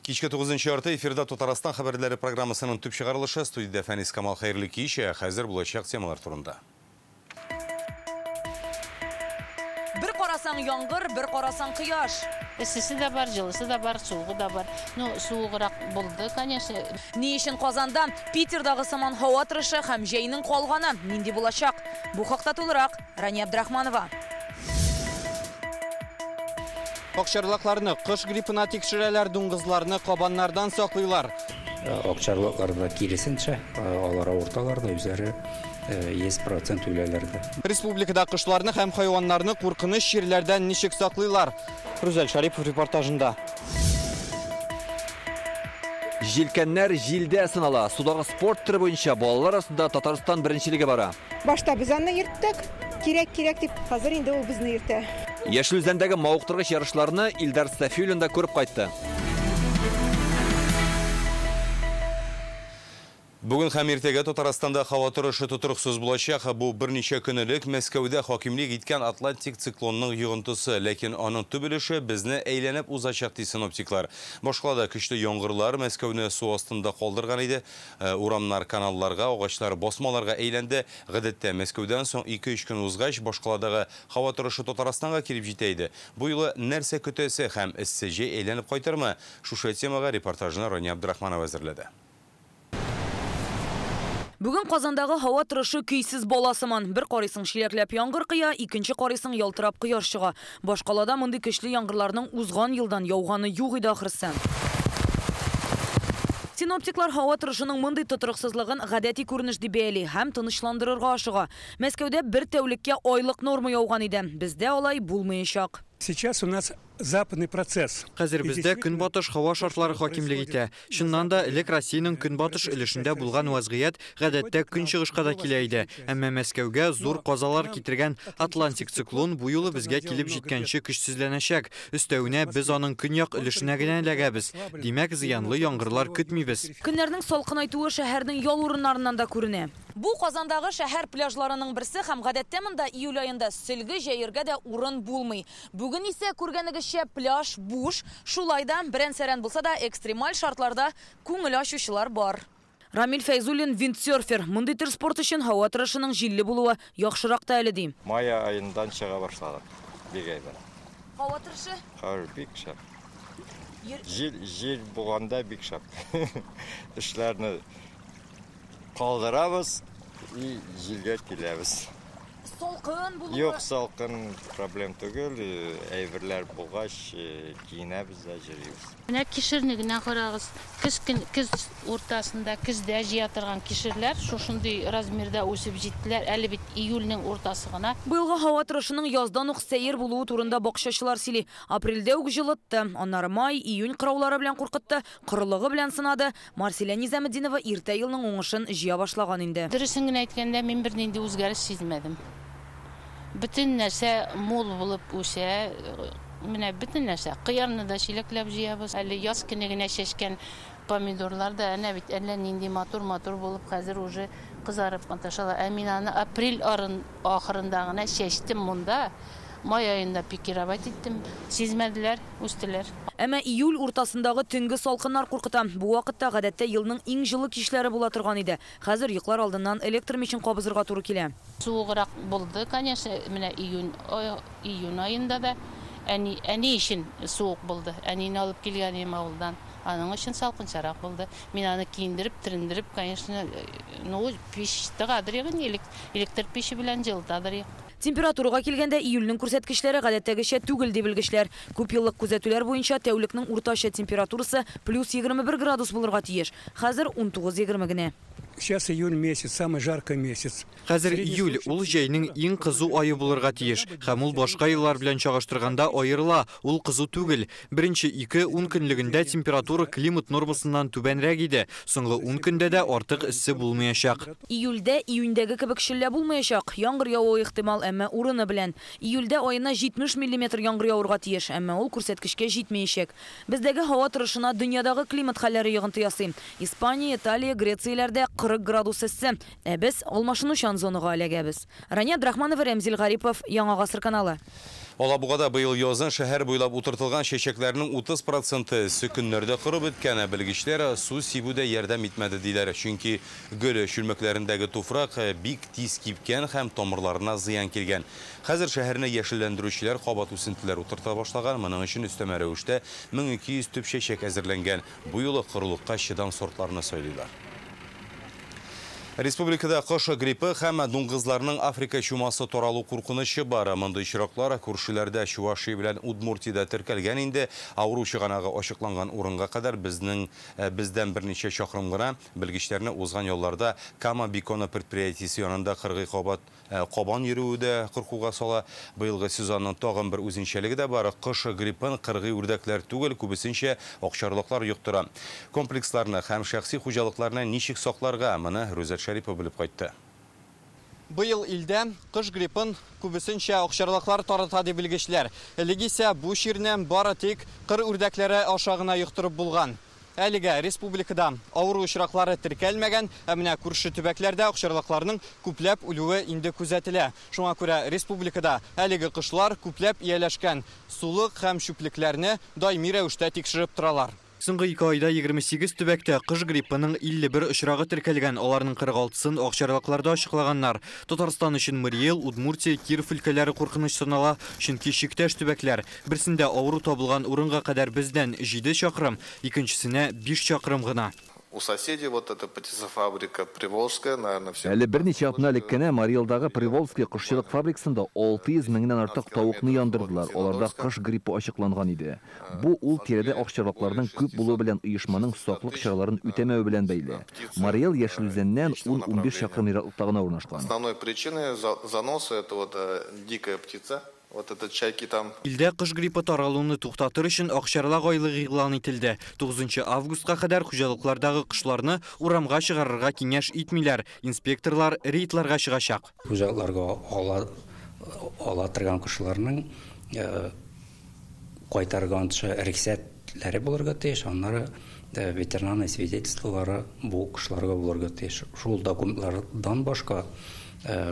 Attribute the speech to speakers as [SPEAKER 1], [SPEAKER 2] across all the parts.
[SPEAKER 1] Кичке 9-нчы ярты эфирда Татарстан хәбәрләре программасының төп чыгарылышы студияда Фәнис Камал хәерле кичә, хәзер булачак темалар турында.
[SPEAKER 2] Bir qarasang яңгыр, bir qarasang quyosh.
[SPEAKER 3] Исisi de var, жылысы да бар, суығы да бар. Ну, суығырақ болды, конечно.
[SPEAKER 2] Ни өчен Казанда Питердагы сыман һава торышы һәм җәйнең калганы нинди булачак? Бу хакта тулырак Рания Абдрахманова.
[SPEAKER 4] Акчарлакларны кыш гриппына тикшерәләр, дуңгызларны кабаннардан саклыйлар.
[SPEAKER 5] Акчарлакларда киресенчә, алар орталарда үзләре 100% үләләрдә.
[SPEAKER 4] Республикада кышларны һәм хайваннарны куркыныч чирләрдән ничек саклыйлар? Рүзәл Шарипов репортажында.
[SPEAKER 6] Жилкәннәр җилдә сынала. Судагы спорт түрі буенча балалар арасында Татарстан беренчелеге бара.
[SPEAKER 7] Башта biz аны йөрттек. Кирәк дип, хәзер инде ул безне йөртә.
[SPEAKER 6] Яшел үзәндәге мавыктыргыч ярышларны Илдар Сафиуллин да күреп кайтты.
[SPEAKER 1] Бүген һәм иртәгә Татарстанда һава торышы тутырыксыз булачак. Бу берничә көнлек Мәскәүдә хакимлек иткән Атлантик циклонның йогынтысы, ләкин аның төбелеше безне әйләнеп узачак ди синоптиклар. Башкалада көчле яңгырлар Мәскәүне су астында калдырган иде. Урамнар, каналларга, агачлар, басмаларга әйләнде. Гадәттә Мәскәүдән соң 2-3 көн узгач башкаладагы һава торышы Татарстанга килеп җитә иде. Бу юлы нәрсә көтәсе һәм эссе әйләнеп кайтырмы? Шушы темага репортажны Рания Абдрахманова әзерләде.
[SPEAKER 2] Бүген Казандагы һава торышы көйсез баласыман. Бер карыйсың шиләкләп яңгыр кыя, икенче карыйсың ялтырап кояш чыга. Башкалада мондый көчле яңгырларның узган елдан яуганы юк иде ахырсы. Синоптиклар һава торышының мондый тотырыксызлыгын гадәти күренеш дип бәяли һәм тынычландырырга ашыга. Мәскәүдә бер тәүлеккә айлык норма яуган иде. Бездә алай булмаячак.
[SPEAKER 8] Сейчас у нас западный процесс.
[SPEAKER 4] Хәзер бездә көнбатыш һава шартлары хакимлек итә. Шуннан да элек Россиянең көнбатыш өлешендә булган вазгыять гадәттә көнчыгышка да килә иде. Әмма Мәскәүгә зур казалар китергән Атлантик циклон бу юлы безгә килеп җиткәнче көчсезләнәчәк. Өстәвенә без аның көньяк өлешенә генә эләгәбез. Димәк, зыянлы яңгырлар көтмибез.
[SPEAKER 2] Көннәрнең салкынайтуы шәһәрнең ял урыннарыннан да күренә. Бу Казандагы шәһәр пляжларының берсе һәм гадәттә монда июль аенда сөлге җәергә дә урын булмый. Бүген исә күргәнегезчә пляж буш, шулайда берән-сәрән булса да экстремаль шартларда күңел ачучылар бар. Рамил Фәйзуллин виндсерфер. Мондый төр спорт өчен һава торышының җилле булуы яхшырак та әле ди.
[SPEAKER 9] Май аендан чыга башладык. Бигәйдә.
[SPEAKER 2] Һава торышы?
[SPEAKER 9] Бик шәп. Җил булганда бик шәп. Эшләрне калдырабыз и җилгә киләбез.
[SPEAKER 2] Салкын булуы?
[SPEAKER 9] Юк, салкын проблем түгел. Әйберләр булгач киенәбез дә җыйбыз.
[SPEAKER 3] Менә кишернегенә карагыз. Кыз уртасында көздә җыя торган кишерләр шушындый размерда үсеп җиттеләр. Әле бит июльнең уртасы гына.
[SPEAKER 2] Быелгы һава торышының яздан ук сәер булуы турында бакчачылар сөйли. Апрельдә ук җылытты, аннары май, июнь кыраулары белән куркытты, корылыгы белән сынады. Марселя Низамеддинова иртә елның уңышын җыя башлаган инде.
[SPEAKER 3] Дөресен генә әйткәндә, мин бернинди үзгәреш сизмәдем. Bütün нәрсә мол булып үсә, менә bütün нәрсә кыярны да шиләкләп җыябыз. Әле яз көне генә чәчкән помидорлар да әнә бит әллә нинди матур булып хәзер уже кызарып маташалар. Ә мин аны апрель ахырында гына чәчтем монда. Май аенда пикировать иттем. Сизмәделәр, үстеләр.
[SPEAKER 2] Әмма июль уртасындагы төнге салкыннар куркыта. Бу вакытта гадәттә елның иң җылы кичләре була торган иде. Хәзер йоклар алдыннан электр мичен кабызырга туры килә.
[SPEAKER 3] Суыграк булды, конечно, менә июнь аенда да. Әни өчен суык булды. Әнине алып килгәнем авылдан. Аның өчен салкынчарак булды. Мин аны киендереп, тирендереп, конечно, пеш тагадыр, электр пеше белән җылытадыр.
[SPEAKER 2] Температурага килгәндә июльнең күрсәткечләре гадәттәгечә түгел ди белгечләр. Күп еллык күзәтүләр буенча тәүлекнең уртача температурасы плюс 21 градус булырга тиеш. Хәзер 19-20 генә.
[SPEAKER 8] Сейчас июль месяц, самый жаркий месяц.
[SPEAKER 4] Хәзер июль ул җәйнең иң кызу айы булырга тиеш. Һәм ул башка еллар белән чагыштырганда аерыла. Ул кызу түгел. Беренче 2-10 көнлегендә температура климат нормасыннан түбәнрәк иде. Соңгы 10 көндә дә артык эссе булмаячак.
[SPEAKER 2] Июльдә июньдәге кебек шиллә булмаячак. Яңгыр явуы ихтимал, әмма урыны белән. Июльдә аена 70 мм яңгыр яурга тиеш, әмма ул күрсәткечкә җитмәячәк. Бездәге һава торышына дөньядагы климат хәлләре йогынты ясый. Испания, Италия, Грецияләрдә 40 градус ісі. Біз алмашынушан зоныға әлегәбіз. Рания Драхманова, Ремзил Гарипов, Яңа Ғасыр каналы.
[SPEAKER 1] Олабуғада бұйыл язын шәһәр буйлап утыртылған шешекләрнең 30% сөкіннәрдә құрып өткәне белгечләр су сибүдә ярдәм итмәде диләр. Чөнки гөле шүлмәкләрендәге туфрак бик тиз кипкән һәм тамырларына зыян килгән. Хәзер шәһәрне яшелләндерүчеләр кабат үсентеләр утырта башлаган. Моның өчен өстәмә рәвештә 1200 төп чәчәк әзерләнгән. Бу юлы корылыкка чыдам сортларны сайлыйлар. Республикада кыш гриппы һәм дуңгызларның Африка чумасы таралу куркынычы бар. Мондый очраклар күршеләрдә Чувашия белән Удмуртиядә теркәлгән инде. Авыру чыганагы ачыкланган урынга кадәр бездән берничә чакрым гына белгечләрне узган ялларда Кама Бикона предприятиесе янында 40 кабат кабан йөрүдә куркуга сала. Быелгы сезонның тагын бер үзенчәлеге дә бар. Кыш гриппын 40 үрдәкләр түгел, күбесенчә акчарлыклар юктыра. Комплексларны һәм шәхси хуҗалыкларны ничек сакларга моны Рүзәт Шәрипов белеп кайтты.
[SPEAKER 4] Быел илдә кыш гриппын күбесенчә акчарлыклар тарата дип белгечләр. Элегисә бу ширнән бары тик кыр үрдәкләре ашагына йоктырып булган. Әлегә республикада авыру очраклары теркәлмәгән, ә менә күрше төбәкләрдә акчарлыкларның күпләп үлүе инде күзәтелә. Шуңа күрә республикада әлеге кышлар күпләп ияләшкән сулык һәм чүплекләрне даими рәвештә тикшереп торалар. Соңгы 2 айда 28 төбәктә кыш гриппының 51 очрагы теркәлгән, аларның 46-ын акчарлыкларда ачыклаганнар. Татарстан өчен Мари-Эл, Удмуртия, Киров өлкәләре куркыныч санала, чөнки чиктәш төбәкләр. Берсендә авыру табылган урынга кадәр бездән 7 чакрым, икенчесенә 5 чакрым гына.
[SPEAKER 10] У соседей вот эта птицефабрика Приволжская, наверное, все.
[SPEAKER 6] Әле берничә атна элек кенә Мари-Элдагы Приволжский кошчылык фабрикасында 600 меңнән артык тавыкны яндырдылар. Аларда кыш гриппы ачыкланган иде. Бу ул тирәдә акчарлыкларның күп булуы белән оешманың саклык чараларын үтәмәү белән бәйле. Мари-Эл Яшелүзәннән 10-15 чакрым ераклыкта гына урнашкан.
[SPEAKER 10] Основной причиной заноса это вот дикая птица. Вот этот чайки там.
[SPEAKER 4] Илдә кыш гриппы таралуны туктатыр өчен акчарлык айлыгы игълан ителде. 9 августка кадәр хуҗалыклардагы кышларны урамга чыгарырга киңәш итмиләр. Инспекторлар рейдларга чыгачак.
[SPEAKER 5] Хуҗалыкларга ала торган кышларның кайтарганчы рөхсәтләре булырга тиеш, аннары ветеринарный свидетельстволары бу кышларга булырга тиеш. Шул документлардан башка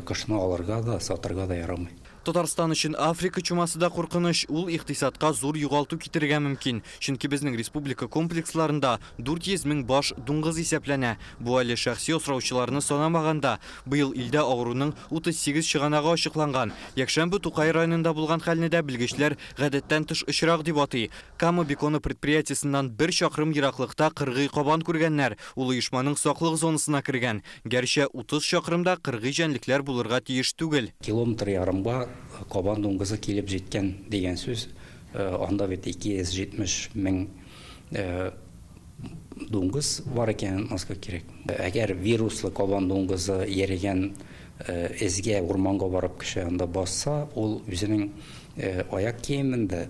[SPEAKER 5] кышны алырга да, сатырга да ярамый.
[SPEAKER 4] Татарстан өчен Африка чумасы да куркыныч, ул икътисадка зур югалту китергә мөмкин. Чөнки безнең республика комплексларында 400 мең баш дуңгыз исәпләнә. Бу әле шәхси асраучыларны санамаганда, быел илдә авыруның 38 чыганагы ачыкланган. Якшәмбе Тукай районында булган хәлне дә белгечләр гадәттән тыш очрак дип атый. Кама Бикона предприятиесеннән 1 чакрым ераклыкта 40 кабан күргәннәр. Ул оешманың саклык зонасына кергән. Гәрчә 30 чакрымда 40 җәнлекләр булырга тиеш түгел.
[SPEAKER 5] Километр ярымга кабан дуңгызы килеп җиткән дигән сүз, анда бит 270 мең дуңгыз бар икән маска кирәк. Әгәр вируслы кабан дуңгызы йөргән эзгә урманга барып кеше анда басса, ул үзенең аяк киемендә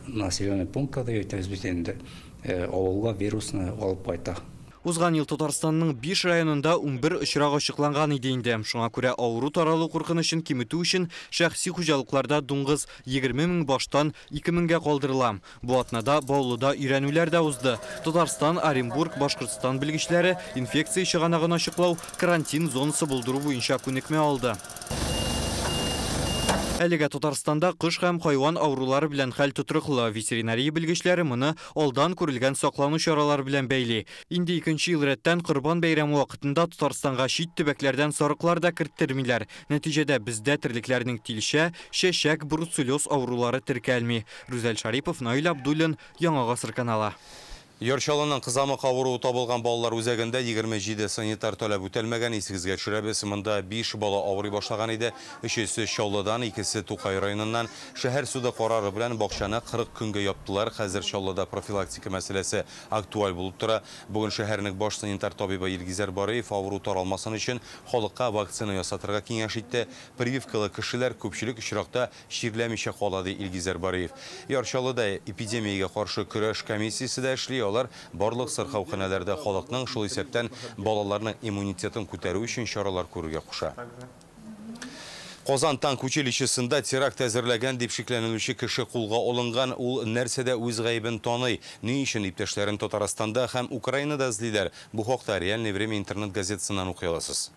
[SPEAKER 5] населенный пунктта ятабыз бит инде авылга вирусны алып кайта.
[SPEAKER 4] Узган ел Татарстанның 5 районында 11 очрак ачыкланган иде инде. Шуңа күрә авыру таралу куркынычын киметү өчен шәхси хуҗалыкларда дуңгыз 20 мең баштан 2 меңгә калдырыла. Бу атнада Баулыда өйрәнүләр дә узды. Татарстан, Оренбург, Башкортстан белгечләре инфекция чыганагын ачыклау, карантин зонасы булдыру буенча күнекмә алды. Әлегә Татарстанда кыш һәм хайван авырулары белән хәл тотрыклы. Ветеринария белгечләре моны алдан күрелгән саклану чаралары белән бәйли. Инде 2нче ел рәттән Корбан бәйрәме вакытында Татарстанга чит төбәкләрдән сарыклар да керттермиләр. Нәтиҗәдә бездә терлекләрнең тилшә, чәчәк, бруцеллез авырулары теркәлми. Рүзәл Шарипов, Наил Абдуллин, Яңа Гасыр каналы.
[SPEAKER 1] Ярчалының қызамы авыруы табылган балалар үзәгендә 27 санитар таләп үтәлмәгән. Исегезгә төшерәбез. Монда 5 бала авырый башлаган иде. 3-се Чаллыдан, 2-се Тукай районыннан. Шәһәр суды карары белән бакчаны 40 көнгә яптылар. Хәзер Чаллыда профилактика мәсьәләсе актуаль булып тора. Бүген шәһәрнең баш санитар табибы Илгизәр Барыев авыру таралмасын өчен халыкка вакцина ясатырга киңәш итте. Прививкалы кешеләр күпчелек очракта чирләмичә кала ди Илгизәр Барыев. Ярчалыда эпидемиягә каршы көрәш комиссиясе дә эшли. Алар барлык сырхауханәләрдә халыкның шул исәптән балаларның иммунитетын күтәрү өчен чаралар күрергә куша. Qozan tank училищесында теракт әзерләгән дип шикләнелүче кеше кулга алынган. Ул нәрсәдә үз гаебен таный. Ни өчен иптәшләрен Татарстанда һәм Украинада эзлиләр? Бу хакта Реальное время интернет газетасыннан укый аласыз.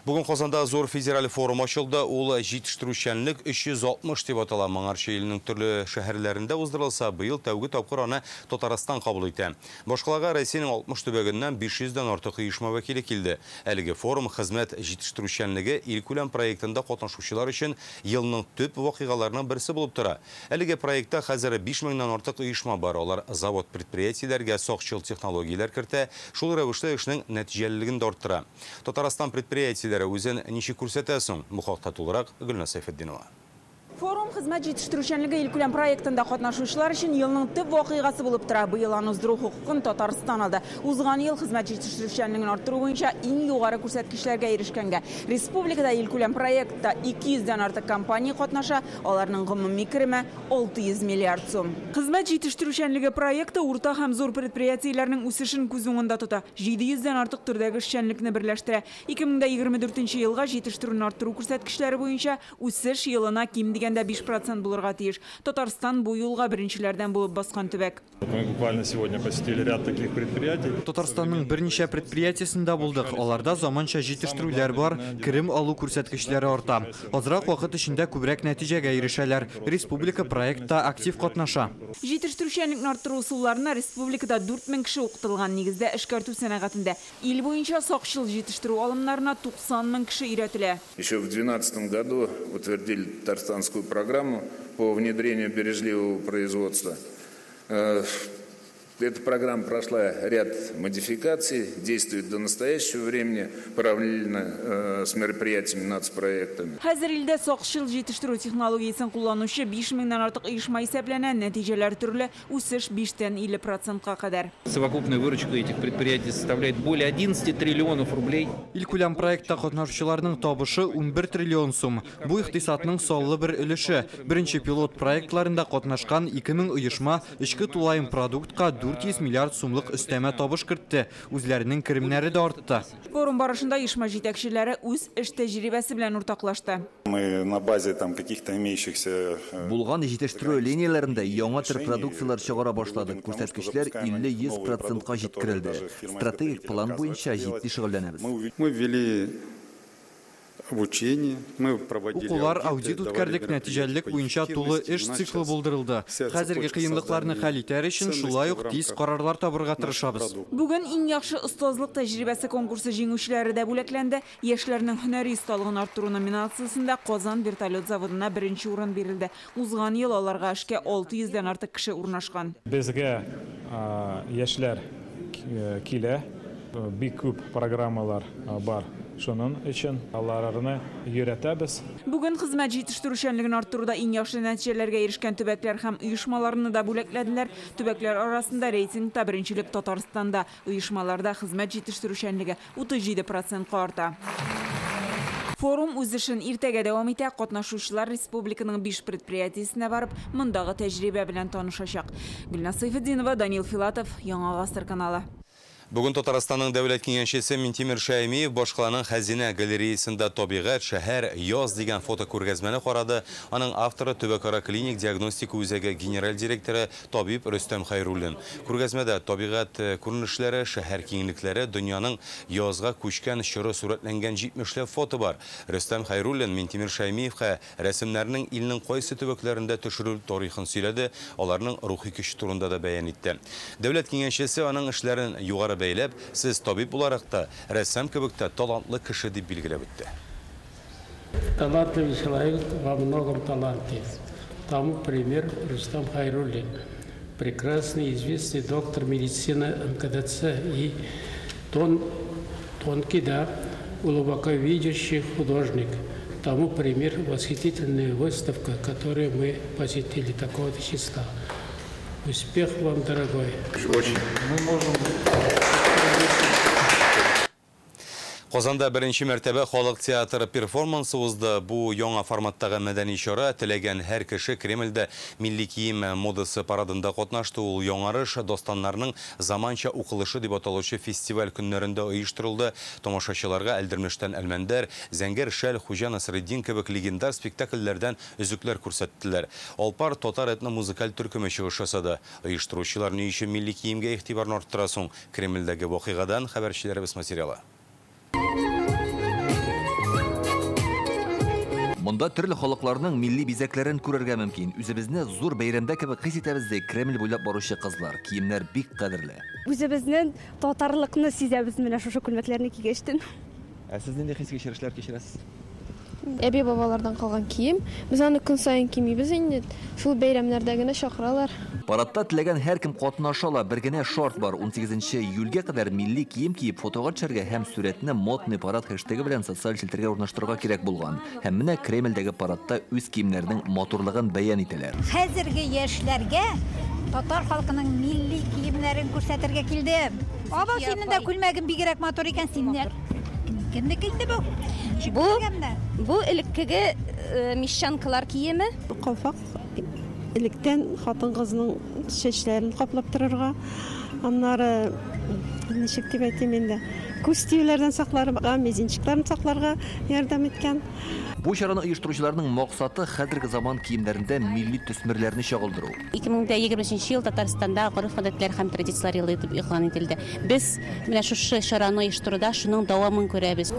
[SPEAKER 1] Бүген Qozanda зур федераль форум ачылды. Ул җитештерүчәнлек 360 дип атала. Моңарчы илнең төрле шәһәрләрендә уздырылса, быел тәүге тапкыр аны Татарстан кабул итә. Башкалага Россиянең 60 төбәгеннән 500дән артык оешма вәкиле килде. Әлеге форум хезмәт җитештерүчәнлеге илкүләм проектында катнашучылар өчен елның төп вакыйгаларының берсе булып тора. Әлеге проектта хәзер 5000дән артык оешма бар. Алар завод предприятиеләргә сакчыл технологияләр кертә. Шул рәвештә эшнең нәтиҗәлелеген дә арттыра. Татарстан предприятиеләре үзен ничек күрсәтә соң? Бу хакта тулырак Гөлназ Сайфетдинова.
[SPEAKER 7] Форум хезмәт җитештерүчәнлеге илкүләм проектында катнашучылар өчен елның төп вакыйгасы булып тора. Быел аны уздыру хукукын Татарстан алды. Узган ел хезмәт җитештерүчәнлеген арттыру буенча иң югары күрсәткечләргә ирешкәнгә. Республикада илкүләм проектта 200дән артык компания катнаша, аларның гомуми кереме 600 миллиард сум. Хезмәт җитештерүчәнлеге проекты урта һәм зур предприятиеләрнең үсешен күз уңында тота. 700дән артык төрдәге эшчәнлекне берләштерә. 2024 елга җитештерүне арттыру күрсәткечләре буенча үсеш елына ким 5% булырга тиеш. Татарстан бу юлга беренчеләрдән булып баскан төбәк.
[SPEAKER 11] Мы буквально сегодня посетили ряд таких предприятий.
[SPEAKER 4] Татарстанның берничә предприятиесендә булдык. Аларда заманча җитештерүләр бар, керем алу күрсәткечләре арта. Азрак вакыт эчендә күбрәк нәтиҗәгә ирешәләр. Республика проектта актив катнаша.
[SPEAKER 7] Җитештерүчәнлекне арттыру усулларына республикада 4000 кеше укытылган, нигездә эшкәртү сәнәгатендә. Ил буенча сакчыл җитештерү алымнарына 90 000 кеше өйрәтелә.
[SPEAKER 12] Еще в 2012 году утвердили Татарстанскую программу по внедрению бережливого производства. Эта программа прошла ряд модификаций, действует до настоящего времени, параллельно с мероприятиями, нацпроектами.
[SPEAKER 7] Хәзер илдә сакчыл җитештерү технологиясын кулланучы 5000дән артык оешма исәпләнә, нәтиҗәләр төрле, үсеш 5-тән 50%-ка кадәр.
[SPEAKER 13] Совокупная выручка этих предприятий составляет более 11 триллионов рублей.
[SPEAKER 4] Илкүләм проектта катнашучыларның табышы 11 триллион сум. Бу икътисадның саллы бер өлеше. Беренче пилот проектларында катнашкан 2000 оешма ичке тулайым продуктка 400 миллиард сумлык өстәмә табыш кертте. Үзләренең керемнәре дә артты.
[SPEAKER 7] Форум барышында оешма җитәкчеләре үз эш тәҗрибәсе белән уртаклашты.
[SPEAKER 11] Мы на базе там каких-то имеющихся
[SPEAKER 6] Булган җитештерү линияләрендә яңа төр продукциялар чыгара башлады. Күрсәткечләр 50-100%-ка җиткерелде. Стратегик план буенча җитди шөгыльләнәбез.
[SPEAKER 11] Мы ввели обучение, мы проводили
[SPEAKER 4] Укулар аудит үткәрдек, нәтиҗәлелек буенча тулы эш циклы булдырылды. Хәзерге кыенлыкларны хәл итәр өчен шулай ук тиз карарлар табырга тырышабыз.
[SPEAKER 7] Бүген иң яхшы остазлык тәҗрибәсе конкурсы җиңүчеләре дә бүләкләнде. Яшьләрнең һөнәри осталыгын арттыру номинациясендә Казан вертолет заводына беренче урын бирелде. Узган ел аларга эшкә 600дән артык кеше урнашкан.
[SPEAKER 14] Безгә яшьләр килә, бик күп программалар бар. Шуның өчен аларны өйрәтәбез.
[SPEAKER 7] Бүген хезмәт җитештерүчәнлеген арттыруда иң яхшы нәтиҗәләргә ирешкән төбәкләр һәм оешмаларны да бүләкләделәр. Төбәкләр арасында рейтингта беренчелек Татарстанда, оешмаларда хезмәт җитештерүчәнлеге 37%-ка арта. Форум үз эшен иртәгә дәвам итә. Катнашучылар республиканың 5 предприятиесенә барып, мондагы тәҗрибә белән танышачак. Гөлназ Сайфетдинова, Данил Филатов, Яңа Гасыр каналы.
[SPEAKER 1] Бүген Татарстанның дәүләт киңәшчесе Минтимер Шәймиев башкаланың хәзинә галереясында табигать, шәһәр, яз дигән фотокүргәзмәне карады. Аның авторы Төбәкара клиник диагностика үзәге генераль директоры табиб Рөстәм Хәйруллин. Күргәзмәдә табигать күренешләре, шәһәр киңлекләре, дөньяның язга күчкән чоры сурәтләнгән 70 фото бар. Рөстәм Хәйруллин Минтимер Шәймиевкә рәсемнәрнең илнең кайсы төбәкләрендә төшерү тарихын сөйләде, аларның рухи көче турында да бәян итте. Дәүләт киңәшчесе аның эшләрен югары бәйләп, сез табиб буларак та, рәссам кебек тә талантлы кеше дип билгеләп үтте.
[SPEAKER 15] Талантливый человек, во многом талантлив. Тому пример Рустам Хайруллин, прекрасный, известный доктор медицины МКДЦ и тонкий, да, глубоко видящий художник. Тому пример восхитительная выставка, которую мы посетили такого-то числа. Успех вам, дорогой.
[SPEAKER 11] Очень. Мы можем...
[SPEAKER 1] Qozanda birinchi mәртәбә халық театры перформансы узды. Бу яңа форматтагы мәдәни чара теләгән һәр кеше Кремльдә милли кием модасы парадында катнашты. Ул яңарыш достаннарның заманча укылышы дип аталучы фестиваль көннәрендә оештырылды. Тамашачыларга Әлдермештән Әлмәндәр, Зәңгәр Шәл, Хуҗа Насретдин кебек легендар спектакльләрдән өзекләр күрсәттеләр. Алпар татар этно-музыкаль төркеме чыгыш ясады. Оештыручылар ни өчен милли киемгә игътибарны арттыра соң? Кремльдәге вакыйгадан хәбәрчеләребез материалы.
[SPEAKER 6] Монда төрле халыкларның милли бизәкләрен күрергә мөмкин. Үзебезне зур бәйрәмдә кебек хис итәбез ди Кремль буйлап баручы кызлар. Киемнәр бик кадерле.
[SPEAKER 16] Үзебезнең татарлыкны сизәбез менә шушы күлмәкләрне кигәчтен.
[SPEAKER 6] Сез нинди хис кичерешләр кичерәсез?
[SPEAKER 16] Әби бабалардан калган кием. Без аны көн сайын кимибез инде. Шул бәйрәмнәрдә генә чакыралар.
[SPEAKER 6] Парадта теләгән һәр кем катнаша ала. Бер генә шарт бар. 18 июльгә кадәр милли кием киеп фотога төшәргә һәм сурәтне модный парад хэштеги белән социаль челтәргә урнаштырырга кирәк булган. Һәм менә Кремльдәге парадта үз киемнәрнең матурлыгын бәян итәләр.
[SPEAKER 17] Хәзерге яшьләргә татар халкының милли киемнәрен күрсәтергә килдем. Аба синең дә күлмәгең бигрәк матур икән синнәр. Кемнеке инде бу?
[SPEAKER 16] Бу элеккеге мишчанкалар киеме.
[SPEAKER 18] Калфак электән хатын-кызның чәчләрен каплап торырга, аннары ничек дип әйтим инде, күз тиюләрдән сакларга, мизинчикларын сакларга ярдәм иткән.
[SPEAKER 6] Бу чараны оештыручыларның максаты хәзерге заман киемнәрендә милли төсмерләрне чагылдыру.
[SPEAKER 3] 2023 ел Татарстанда гореф-гадәтләр һәм традицияләр елы итеп игълан ителде. Без менә шушы чараны оештыруда шуның дәвамын күрәбез.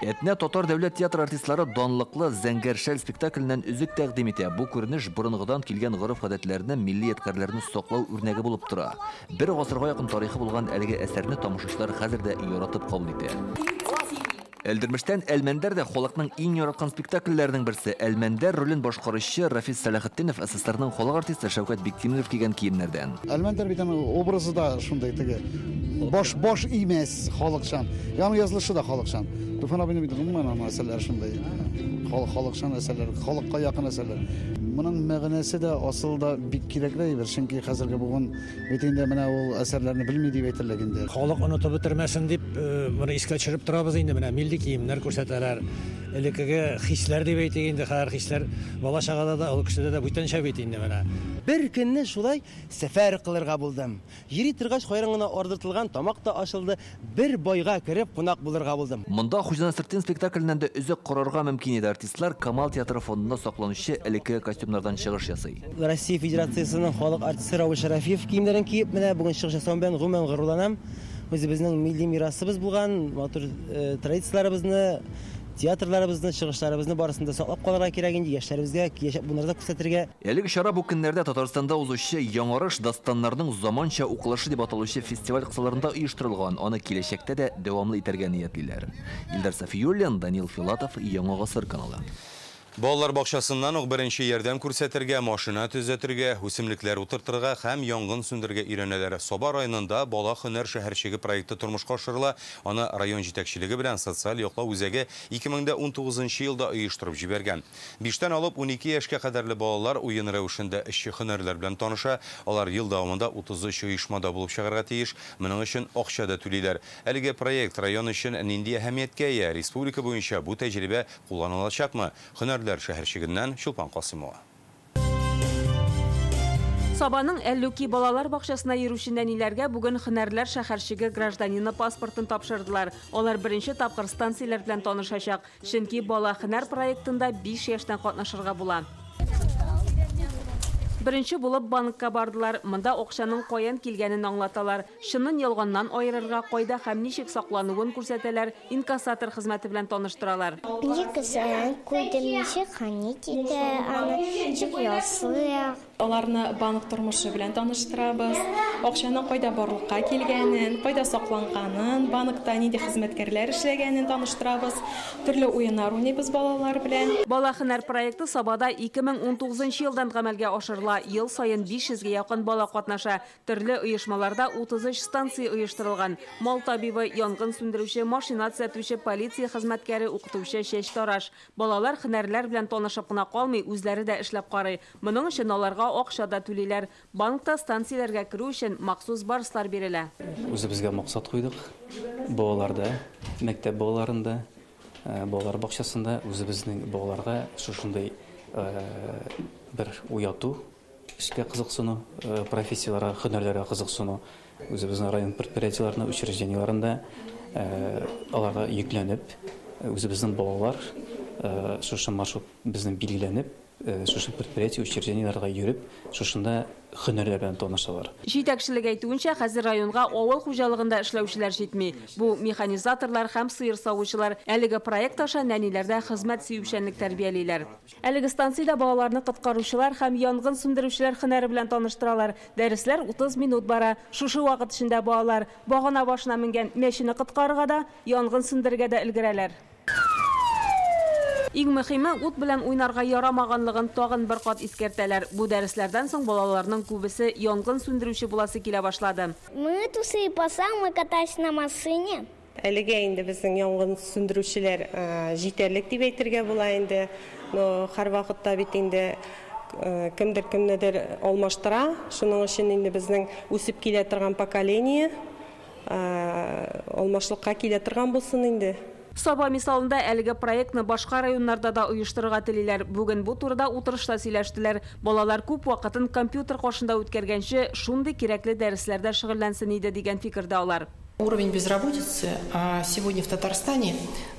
[SPEAKER 6] Этне татар дәүләт театр артистлары данлыклы Зәңгәр Шәл спектакленнән үзек тәкъдим итә. Бу күренеш борынгыдан килгән гореф-гадәтләрне, милли ядкарларны саклау үрнәге булып тора. Бер гасырга якын тарихы булган әлеге әсәрне тамашачылар хәзер дә яратып кабул итә. Әлдермештән Әлмәндәр дә халыкның иң яраткан спектакльләренең берсе. Әлмәндәр ролен башкаручы Рафис Салахетдинов СССРның халык артисты Шәүкәт Биктимов кигән киемнәрдән.
[SPEAKER 19] Әлмәндәр бит образы да шундай теге. Бош имәс халыкчан. Яны язылышы да халыкчан. Туфан абыйны бит гомумән мәсьәләләр шундай. Халыкчан әсәрләр, халыкка якын әсәрләр. Моның мәгънәсе дә асылда бик кирәкле бер, чөнки хәзерге булган бит инде менә ул әсәрләрне белми дип әйтерлек инде.
[SPEAKER 20] Халык онытып бетермәсен дип, моны искә төшереп торабыз инде менә милли киемнәр күрсәтәләр. Элеккеге хисләр дип әйтик инде, хәзер хисләр бала чагада да, ул кешедә дә бүтәнчә бит инде менә.
[SPEAKER 21] Бер көнне шулай сәфәр кылырга булдым. Йөри торгач хайраңына ардыртылган тамак та ачылды. Бер байга кирип кунак булырга булдым.
[SPEAKER 6] Монда Хуҗа Насретдин спектакленнән дә үзек карарга мөмкин иде. Артистлар Камал театры фондында сакланучы элекке костюмнардан чыгыш ясый.
[SPEAKER 21] Россия Федерациясының халык артисты Равил Шарафиев киемнәрен киеп менә бүген чыгыш ясау белән гомумән горурланам. Үзебезнең милли мирасыбыз булган, матур традицияләребезне, театрларыбызны, чыгышларыбызны барысында саклап калырга кирәк инде, яшьләребезгә яшәп буларда күрсәтергә.
[SPEAKER 6] Әлеге чара бу көннәрдә Татарстанда узучы яңарыш дастаннарның заманча укылышы дип аталучы фестиваль кысаларында оештырылган. Аны киләчәктә дә дәвамлы итәргә ниятлиләр. Илдар Сафиуллин, Данил Филатов, Яңа гасыр каналы.
[SPEAKER 1] Балалар бакчасыннан ук беренче ярдәм күрсәтергә, машина төзәтергә, үсемлекләр утыртырга һәм янгын сүндергә өйрәнәләр. Соба районында бала һөнәр шәһәрчеге проекты тормышка ашырыла. Аны район җитәкчелеге белән социаль яклау үзәге 2019 елда оештырып җибәргән. 5тән алып 12 яшькә кадәрле балалар уен рәвешендә эшче һөнәрләр белән таныша. Алар ел дәвамында 33 оешмада булып чыгарга тиеш. Моның өчен акча да түлиләр. Әлеге проект район өчен нинди әһәмияткә ия? Республика буенча бу тәҗрибә кулланылачакмы? Шәһәрчегеннән Шулпан Касымова.
[SPEAKER 22] Сабаның Әллүки балалар бакчасына йөрүче ниләргә бүген һөнәрләр шәһәрчеге гражданины паспортын тапшырдылар. Алар беренче тапкыр станцияләр белән танышачак. Чөнки бала һөнәр проектында 5 яшьтән катнашырга була. Беренче булып банкка бардылар. Монда акчаның каян килгәнен аңлаталар. Шынын ялганнан айырырга, кайда һәм ничек саклануын күрсәтәләр. Инкассатор хезмәте белән таныштыралар.
[SPEAKER 23] Аларны банк тормышы белән таныштырабыз. Акчаның кайда барлыкка килгәнен, кайда сакланганын, банкта нинди хезмәткәрләр эшләгәнен таныштырабыз. Төрле уеннар уйныйбыз балалар белән.
[SPEAKER 22] Бала һөнәр проекты Сабада 2019 елдан гамәлгә ашырыла. Ел сайын 500-гә якын бала катнаша. Төрле оешмаларда 33 станция оештырылган. Мал табибы, янгын сүндерүче, машина төзәтүче, полиция хезмәткәре, укытучы, чәч тараш. Балалар һөнәрләр белән танышып кына калмый, үзләре дә эшләп карый. Моның өчен аларга акча да түлиләр. Банкта станцияләргә керү өчен өчен махсус барыстар бирелә.
[SPEAKER 2] Үзебезгә максат куйдык. Балаларда, мәктәп балаларында, балалар бакчасында үзебезнең балаларга шушындай бер уяту, эшкә кызыксыну, профессияларга, һөнәрләргә кызыксыну, үзебезнең район предприятиеләрендә, учреждениеләрендә аларга йөкләнеп, үзебезнең балалар шушы маршрут безнең билгеләнеп, шушы предприятие, учреждениеләргә йөреп, шушында һөнәрләр белән танышалар.
[SPEAKER 22] Җитәкчелек әйтүенчә, хәзер районга авыл хуҗалыгында эшләүчеләр җитми. Бу механизаторлар һәм сыер савучылар әлеге проект аша нәниләрдә хезмәт сөючәнлек тәрбиялиләр. Әлеге станциядә балаларны коткаручылар һәм янгын сүндерүчеләр һөнәре белән таныштыралар. Дәресләр 30 минут бара. Шушы вакыт эчендә балалар багана башына менгән мәчене коткарырга да, янгын сүндерергә дә өлгерәләр. Иң мөһиме, ут белән уйнарга ярамаганлыгын тагын бер кат искәртәләр. Бу дәресләрдән соң балаларның күбесе янгын сүндерүче буласы килә башлады.
[SPEAKER 8] Мы тусы пасаң, мы катайся на машине.
[SPEAKER 9] Әлегә инде безнең янгын сүндерүчеләр җитәрлек дип әйтергә була инде. Но һәр вакытта бит инде кемдер кемнедер алмаштыра. Шуның өчен инде безнең үсеп килә торган поколение алмашлыкка килә торган булсын инде.
[SPEAKER 22] Саба мисалында әлеге проектны башка районнарда да оештырырга телиләр. Бүген бу турыда утырышта сөйләштеләр. Балалар күп вакытын компьютер кашында үткәргәнче шундый кирәкле дәресләрдә шөгыльләнсен иде дигән фикердә алар.
[SPEAKER 24] Уровень безработицы сегодня в Татарстане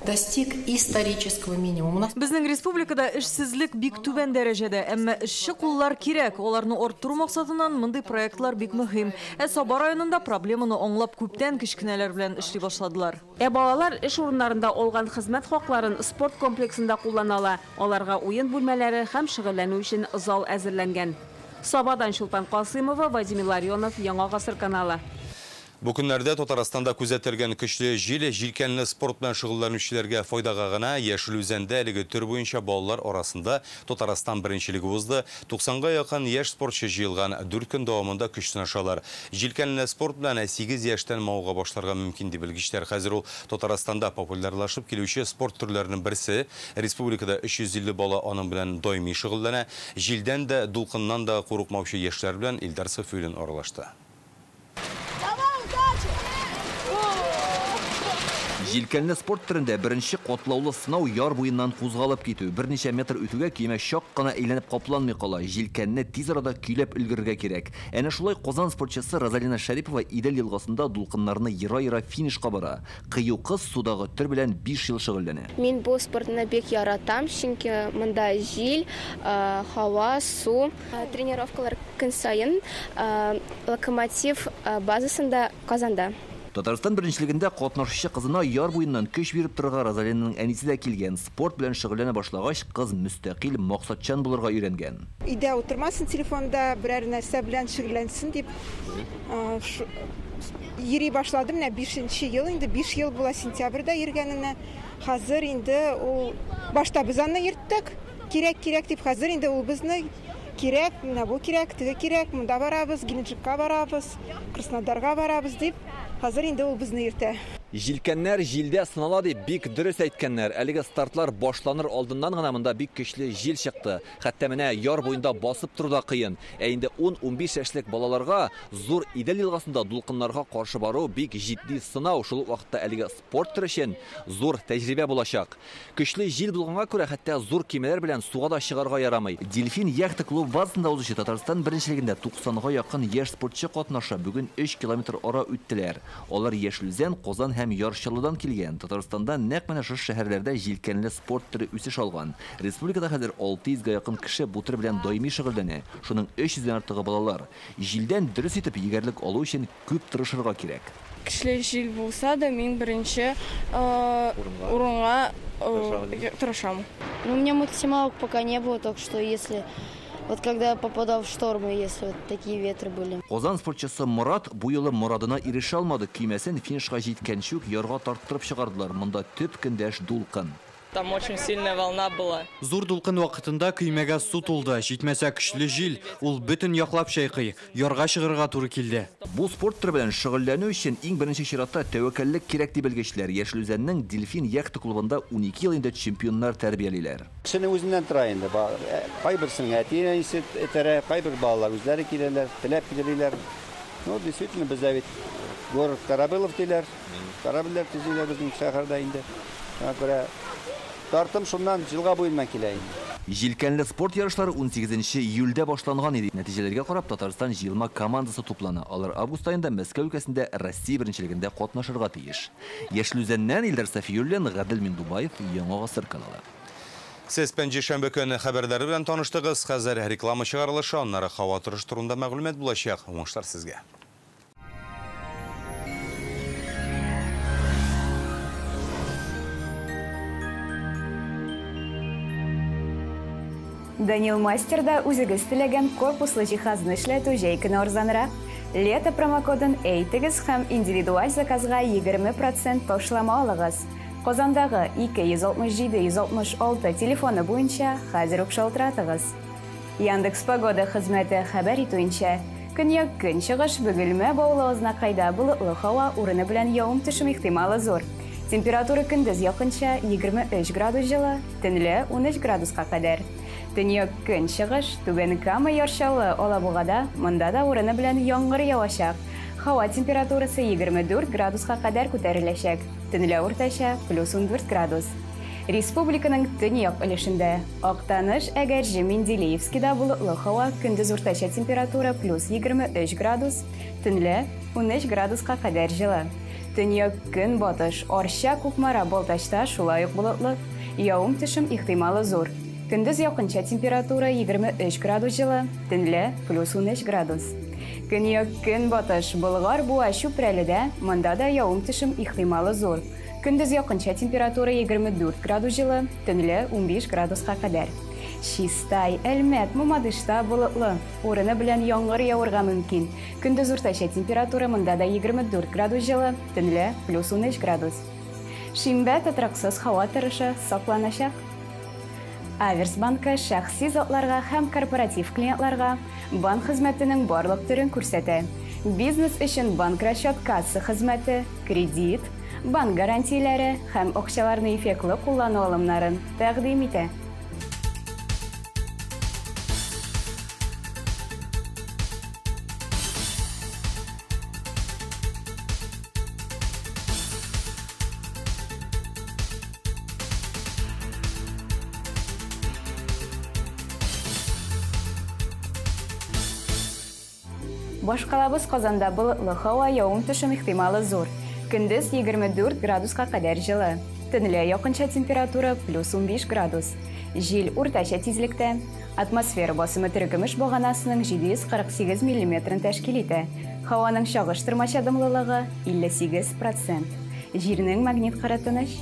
[SPEAKER 24] достиг исторического минимума.
[SPEAKER 25] Безнең республикада эшсезлек бик түбән дәрәҗәдә, әмма эшче куллар кирәк. Аларны арттыру максатыннан мондый проектлар бик мөһим. Саба районында проблеманы аңлап күптән кечкенәләр белән эшли башладылар.
[SPEAKER 22] Балалар эш урыннарында алган хезмәт хакларын спорт комплексында кулланалар. Аларга уен бүлмәләре һәм шөгыльләнү өчен зал әзерләнгән. Сабадан Шулпан Касымова, Вадим Ларионов, Яңа гасыр каналы.
[SPEAKER 1] Бу көннәрдә Татарстанда күзәтелгән көчле җилкәнле спорт белән шөгыльләнүчеләргә файдага гына Яшел Үзәндә әлеге төр буенча балалар арасында Татарстан беренчелеге узды. 90-га якын яшь спортчы җыелган 4 көн дәвамында көч сынашалар. Җилкәнле спорт белән 8 яшьтән мауга башларга мөмкин дип белгечләр. Хәзер ул Татарстанда популярлашып килүче спорт төрләренең берсе. Республикада 350 бала аның белән даими шөгыльләнә. Җилдән дә, дулкыннан да курыкмаучы яшьләр белән Илдар Сафиуллин аралашты.
[SPEAKER 6] Җилкәнле спорт түрендә беренче катлаулы сынау яр буеннан кузгалып китү. Берничә метр үтүгә киемә чак кына әйләнеп капланмый кала. Җилкәнне тиз арада көйләп өлгерергә кирәк. Әнә шулай Казан спортчысы Розалина Шарипова Идел елгасында дулкыннарны ера-ера финишка бара. Кыю кыз судагы төр белән 5 ел шөгыльләнә.
[SPEAKER 26] Мин бу спортны бик яратам, чөнки монда җил, һава, су, тренировкалар көн сайын Локомотив базасында Казанда.
[SPEAKER 6] Татарстан беренчелегендә катнашучы кызына яр буеннан көч биреп торган Розалинаның әнисе дә килгән. Спорт белән шөгыльләнә башлагач, кыз мөстәкыйль, максатчан булырга өйрәнгән.
[SPEAKER 27] Өйдә утырмасын, телефонда берәр нәрсә белән шөгыльләнсен дип йөри башладым. Менә 5нче ел инде, 5 ел була сентябрьдә йөргәненә. Хәзер инде ул башта без аны йөрттек. Кирәк дип, хәзер инде ул безне кирәк, менә бу кирәк, теге кирәк, монда барабыз, Геленджикка барабыз, Краснодарга барабыз дип. Хәзер инде ул безне йөртә.
[SPEAKER 6] Җилкәннәр җилдә сынала дип бик дөрес әйткәннәр. Әлеге стартлар башланыр алдыннан гына монда бик көчле җил чыкты. Хәтта менә яр буенда басып торуда кыен. Инде 10-15 яшьлек балаларга зур Идел елгасында дулкыннарга каршы бару бик җитди сынау. Шул вакытта әлеге спорт төре өчен зур тәҗрибә булачак. Көчле җил булганга күрә хәтта зур кемәләр белән суга да чыгарга ярамый. Дельфин яхта клуб базасында узучы Татарстан беренчелегендә 90-га якын яшь спортчы катнаша. Бүген 3 километр ара үттеләр. Алар Яшел Үзән, Казан һәм Ярчылыдан килгән. Татарстанда нәкъ менә шушы шәһәрләрдә җилкәнле спорт төре үсеш алган. Республикада хәзер 600-га якын кеше бу төр белән даими шөгыльләнә. Шуның 300-дән артыгы балалар. Җилдән дөрес итеп егәрлек алу өчен күп тырышырга кирәк.
[SPEAKER 28] Көчле җил булса да, мин беренче урынга тырышам.
[SPEAKER 26] У меня максималок пока не было, так что если вот когда я попадал в штормы, если вот такие ветры были.
[SPEAKER 6] Казан спортчысы Мурат бу юлы морадына ирешә алмады. Көймәсен финишка җиткәнче үк ярга тарттырып чыгардылар. Монда төп көндәш дулкын.
[SPEAKER 28] Там очень сильная волна была.
[SPEAKER 4] Зур дулкын вакытында көймәгә су тулды. Җитмәсә көчле җил, ул бөтен яклап шайкый. Ярга чыгырга туры килде.
[SPEAKER 6] Бу спорт төре белән шөгыльләнү өчен иң беренче чиратта тәвәккәллек кирәк дип белгечләр. Яшел Үзәннең Дельфин яхта клубында 12 ел инде чемпионнар тәрбиялиләр.
[SPEAKER 29] Кешенең үзеннән тора инде. Кайберсен әтине итәрә, кайбер балалар үзләре киләләр, теләп киләләр.
[SPEAKER 5] Ну, действительно, біз әбет город Карабылов дейлер, Карабылер тезейлер біздің шақырда енді. Көре, тартым шуннан жылға бойынман келейін.
[SPEAKER 6] Жилкәнле спорт ярышлары 18 июльдә башланган иде. Нәтиҗәләргә карап Татарстан җыелма командасы туплана. Алар август айында Мәскәү өлкәсендә Россия беренчелегендә катнашырга тиеш. Яшьлүзәннән Илдар Сафиуллин, Гадел Миндубаев, Яңа Гасыр каналы.
[SPEAKER 1] Сез пәнҗешәмбе көне хәбәрләре белән таныштыгыз. Хәзер реклама чыгарылышы, аннары һава торышы турында мәгълүмат булачак. Уңышлар сезгә.
[SPEAKER 7] Данил Мастерда үзегез теләгән корпуслы җиһазны эшләтү җәйкене арзанрак. Лето промокодын әйтегез һәм индивидуаль заказга 20% ташлама алыгыз. Казандагы 267-166 телефоны буенча хәзер үк шалтыратыгыз. Яндекс Погода хезмәте хәбәр итүенчә, көньяк көнчыгыш бөгелмә баулыгызна кайда болытлы һава урыны белән явым төшү ихтималы зур. Температура көндез якынча 23 градус жылы, төнлә 13 градуска кадәр. Төньяк көнчыгыш түбән Кама яршалы Алабугада, монда да урыны белән яңгыр явачак. Һава температурасы 24 градуска кадәр күтәреләчәк. Төнлә уртача +14 градус. Республиканың төньяк өлешендә Актаныш, Әгәрҗе, Менделеевскида болытлы һава, көндез уртача температура +23 градус, төнлә 13 градуска кадәр жылы. Төньяк көнбатыш Арча, Кукмара, Балтачта шулай ук болытлы, явым төшүм ихтималы зур. Көндез якынча температура 23 градус жылы, төнлә +13 градус. Көньяк көнбатыш Болгар, Буа, Чүпрәледә, монда да явым төшүм ихтималы зур. Көндез якынча температура 24 градус жылы, төнлә 15 градуска кадәр. Чистай, Әлмәт, Мамадышта болытлы, урыны белән яңгыр явырга мөмкин. Көндез уртача температура монда да 24 градус жылы, төнлә +13 градус. Шимбә тотрыксыз һава торышы сакланачак. Аверс банкы шәхси затларга һәм корпоратив клиентларга банк хезмәтенең барлык төрен күрсәтә. Бизнес өчен банк расчет касса хезмәте, кредит, банк гарантияләре һәм акчаларны эффектлы куллану алымнарын тәкъдим итә. Башкалабыз Казанда болытлы һава, явым төшүм ихтималы зур. Көндез 24 градуска кадәр жылы. Төнлә якынча температура +15 градус. Җил уртача тизлектә. Атмосфера басымы төркемеш баганасының 748 мм тәшкил итә. Һаваның чагыштырмача дымлылыгы 58%. Җирнең магнит кыры тыныч.